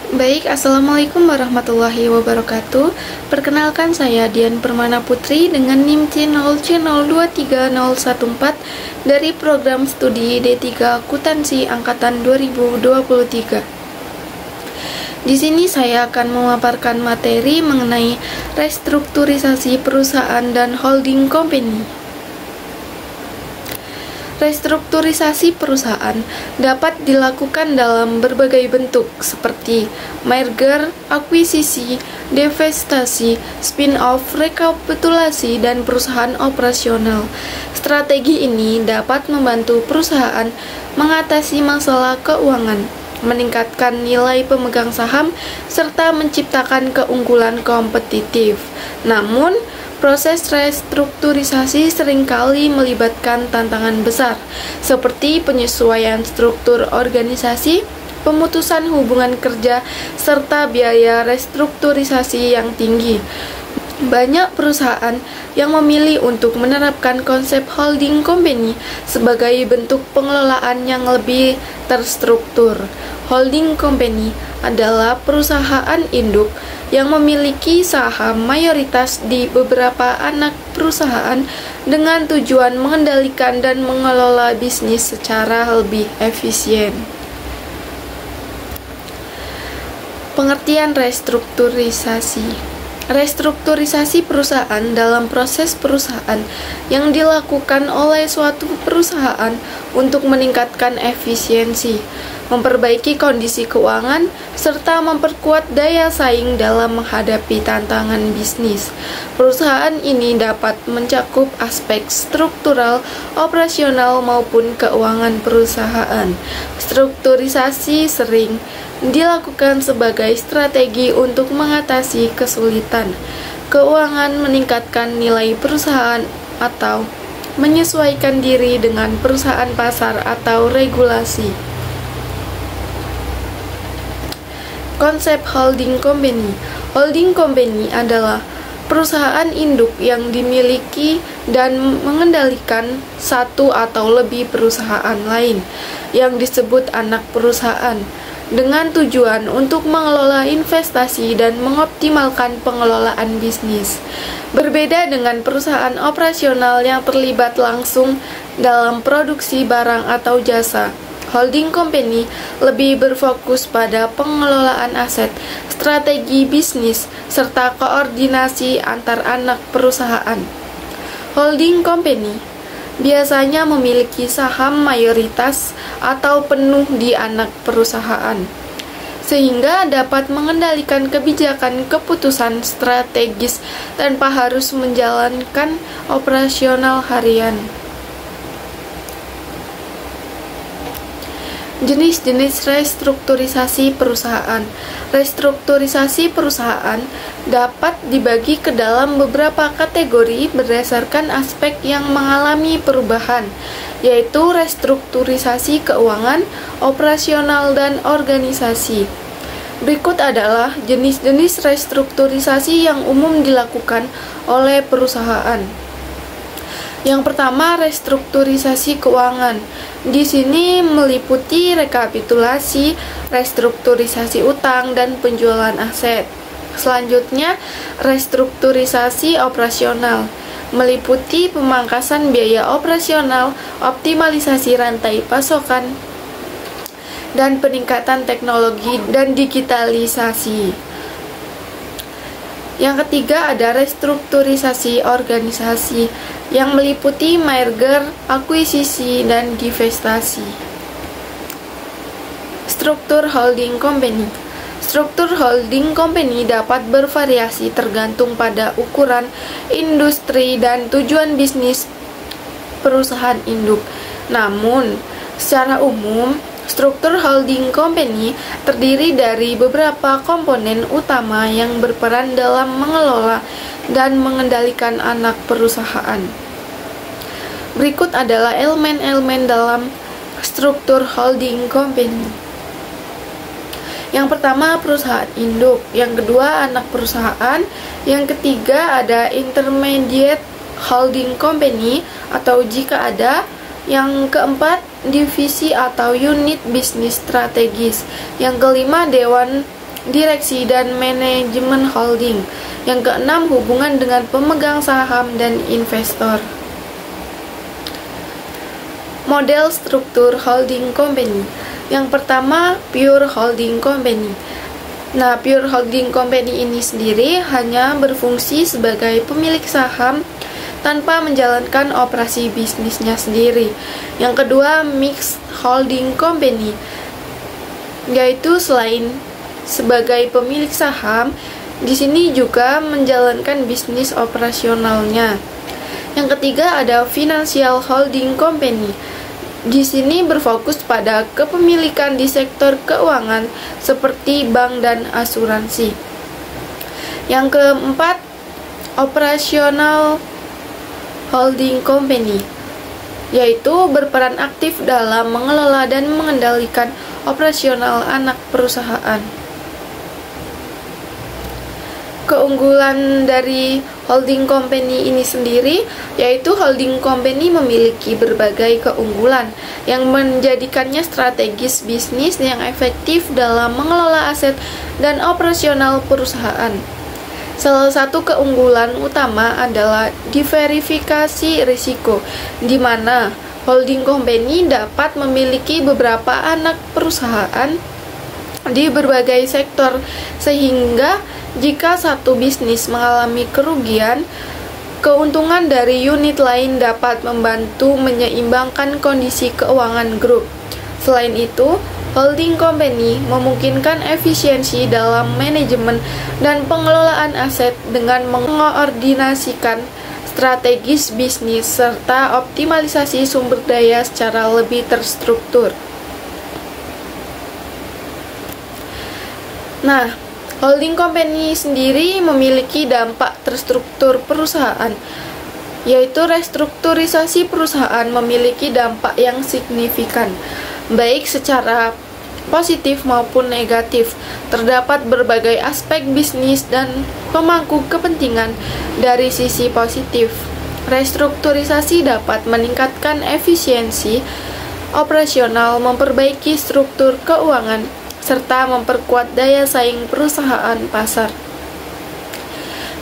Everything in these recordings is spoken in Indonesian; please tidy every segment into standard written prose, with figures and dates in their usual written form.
Baik, Assalamualaikum warahmatullahi wabarakatuh. Perkenalkan, saya Dian Permana Putri dengan NIM C0C023014 dari program studi D3 Akuntansi Angkatan 2023. Di sini saya akan memaparkan materi mengenai restrukturisasi perusahaan dan holding company. Restrukturisasi perusahaan dapat dilakukan dalam berbagai bentuk seperti merger, akuisisi, divestasi, spin-off, rekapitulasi, dan perusahaan operasional. Strategi ini dapat membantu perusahaan mengatasi masalah keuangan, meningkatkan nilai pemegang saham, serta menciptakan keunggulan kompetitif. Namun, proses restrukturisasi seringkali melibatkan tantangan besar, seperti penyesuaian struktur organisasi, pemutusan hubungan kerja, serta biaya restrukturisasi yang tinggi. Banyak perusahaan yang memilih untuk menerapkan konsep holding company sebagai bentuk pengelolaan yang lebih terstruktur. Holding company adalah perusahaan induk yang memiliki saham mayoritas di beberapa anak perusahaan dengan tujuan mengendalikan dan mengelola bisnis secara lebih efisien. Pengertian restrukturisasi. Restrukturisasi perusahaan dalam proses perusahaan yang dilakukan oleh suatu perusahaan untuk meningkatkan efisiensi, memperbaiki kondisi keuangan, serta memperkuat daya saing dalam menghadapi tantangan bisnis. Perusahaan ini dapat mencakup aspek struktural, operasional, maupun keuangan perusahaan. Strukturisasi sering dilakukan sebagai strategi untuk mengatasi kesulitan keuangan, meningkatkan nilai perusahaan, atau menyesuaikan diri dengan perusahaan pasar atau regulasi. Konsep holding company. Holding company adalah perusahaan induk yang dimiliki dan mengendalikan satu atau lebih perusahaan lain yang disebut anak perusahaan, dengan tujuan untuk mengelola investasi dan mengoptimalkan pengelolaan bisnis. Berbeda dengan perusahaan operasional yang terlibat langsung dalam produksi barang atau jasa, holding company lebih berfokus pada pengelolaan aset, strategi bisnis, serta koordinasi antar anak perusahaan. Holding company biasanya memiliki saham mayoritas atau penuh di anak perusahaan, sehingga dapat mengendalikan kebijakan keputusan strategis tanpa harus menjalankan operasional harian. Jenis-jenis restrukturisasi perusahaan. Restrukturisasi perusahaan dapat dibagi ke dalam beberapa kategori berdasarkan aspek yang mengalami perubahan, yaitu restrukturisasi keuangan, operasional, dan organisasi. Berikut adalah jenis-jenis restrukturisasi yang umum dilakukan oleh perusahaan. Yang pertama, restrukturisasi keuangan. Di sini meliputi rekapitulasi, restrukturisasi utang, dan penjualan aset. Selanjutnya, restrukturisasi operasional meliputi pemangkasan biaya operasional, optimalisasi rantai pasokan, dan peningkatan teknologi dan digitalisasi. Yang ketiga ada restrukturisasi organisasi yang meliputi merger, akuisisi, dan divestasi. Struktur holding company. Struktur holding company dapat bervariasi tergantung pada ukuran, industri, dan tujuan bisnis perusahaan induk. Namun, secara umum, struktur holding company terdiri dari beberapa komponen utama yang berperan dalam mengelola dan mengendalikan anak perusahaan. Berikut adalah elemen-elemen dalam struktur holding company. Yang pertama, perusahaan induk. Yang kedua, anak perusahaan. Yang ketiga, ada intermediate holding company atau jika ada. Yang keempat, divisi atau unit bisnis strategis. Yang kelima, dewan direksi dan manajemen holding. Yang keenam, hubungan dengan pemegang saham dan investor. Model struktur holding company. Yang pertama, pure holding company. Nah, pure holding company ini sendiri hanya berfungsi sebagai pemilik saham tanpa menjalankan operasi bisnisnya sendiri. Yang kedua, mixed holding company, yaitu selain sebagai pemilik saham, di sini juga menjalankan bisnis operasionalnya. Yang ketiga ada financial holding company. Di sini berfokus pada kepemilikan di sektor keuangan seperti bank dan asuransi. Yang keempat, operational holding company, yaitu berperan aktif dalam mengelola dan mengendalikan operasional anak perusahaan. Keunggulan dari holding company ini sendiri yaitu holding company memiliki berbagai keunggulan yang menjadikannya strategis bisnis yang efektif dalam mengelola aset dan operasional perusahaan. Salah satu keunggulan utama adalah diverifikasi risiko, di mana holding company dapat memiliki beberapa anak perusahaan di berbagai sektor, sehingga jika satu bisnis mengalami kerugian, keuntungan dari unit lain dapat membantu menyeimbangkan kondisi keuangan grup. Selain itu, holding company memungkinkan efisiensi dalam manajemen dan pengelolaan aset dengan mengkoordinasikan strategis bisnis serta optimalisasi sumber daya secara lebih terstruktur. Nah, holding company sendiri memiliki dampak terstruktur perusahaan, yaitu restrukturisasi perusahaan memiliki dampak yang signifikan, baik secara positif maupun negatif. Terdapat berbagai aspek bisnis dan pemangku kepentingan. Dari sisi positif, restrukturisasi dapat meningkatkan efisiensi operasional, memperbaiki struktur keuangan, serta memperkuat daya saing perusahaan pasar.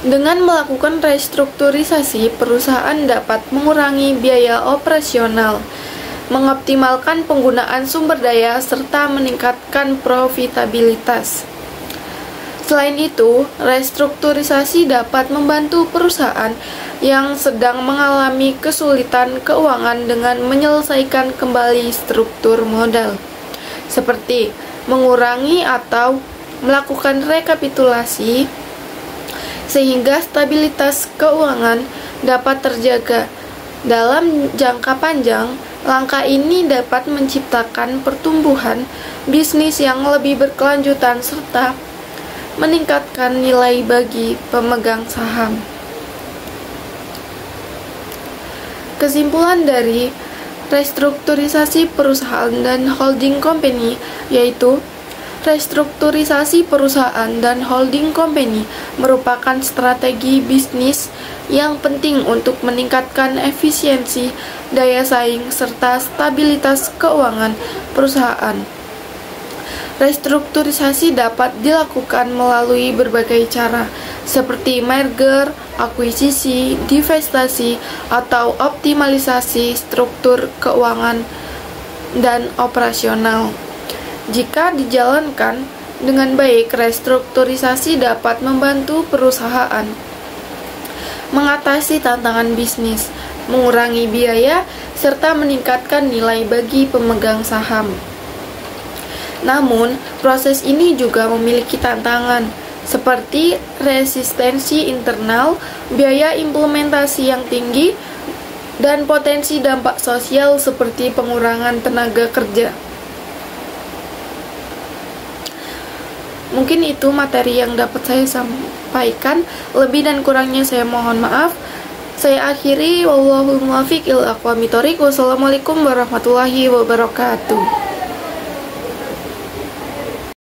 Dengan melakukan restrukturisasi, perusahaan dapat mengurangi biaya operasional, mengoptimalkan penggunaan sumber daya, serta meningkatkan profitabilitas. Selain itu, restrukturisasi dapat membantu perusahaan yang sedang mengalami kesulitan keuangan dengan menyelesaikan kembali struktur modal, seperti mengurangi atau melakukan rekapitulasi, sehingga stabilitas keuangan dapat terjaga. Dalam jangka panjang, langkah ini dapat menciptakan pertumbuhan bisnis yang lebih berkelanjutan serta meningkatkan nilai bagi pemegang saham. Kesimpulan dari restrukturisasi perusahaan dan holding company yaitu restrukturisasi perusahaan dan holding company merupakan strategi bisnis yang penting untuk meningkatkan efisiensi, daya saing, serta stabilitas keuangan perusahaan. Restrukturisasi dapat dilakukan melalui berbagai cara, seperti merger, akuisisi, divestasi, atau optimalisasi struktur keuangan dan operasional. Jika dijalankan dengan baik, restrukturisasi dapat membantu perusahaan mengatasi tantangan bisnis, mengurangi biaya, serta meningkatkan nilai bagi pemegang saham. Namun, proses ini juga memiliki tantangan, seperti resistensi internal, biaya implementasi yang tinggi, dan potensi dampak sosial seperti pengurangan tenaga kerja. Mungkin itu materi yang dapat saya sampaikan. Lebih dan kurangnya saya mohon maaf. Saya akhiri, wallahul muwaffiq ila aqwamit thoriq. Wassalamualaikum warahmatullahi wabarakatuh.